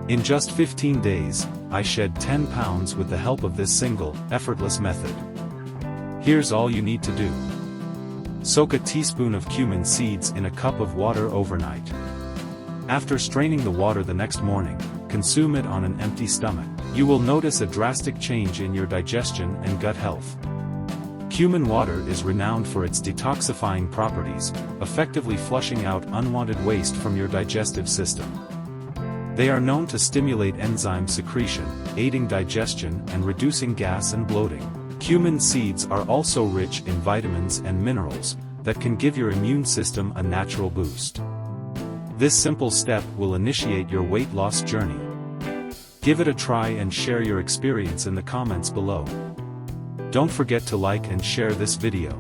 In just 15 days, I shed 10 pounds with the help of this single, effortless method. Here's all you need to do. Soak a teaspoon of cumin seeds in a cup of water overnight. After straining the water the next morning, consume it on an empty stomach. You will notice a drastic change in your digestion and gut health. Cumin water is renowned for its detoxifying properties, effectively flushing out unwanted waste from your digestive system. They are known to stimulate enzyme secretion, aiding digestion and reducing gas and bloating. Cumin seeds are also rich in vitamins and minerals that can give your immune system a natural boost. This simple step will initiate your weight loss journey. Give it a try and share your experience in the comments below. Don't forget to like and share this video.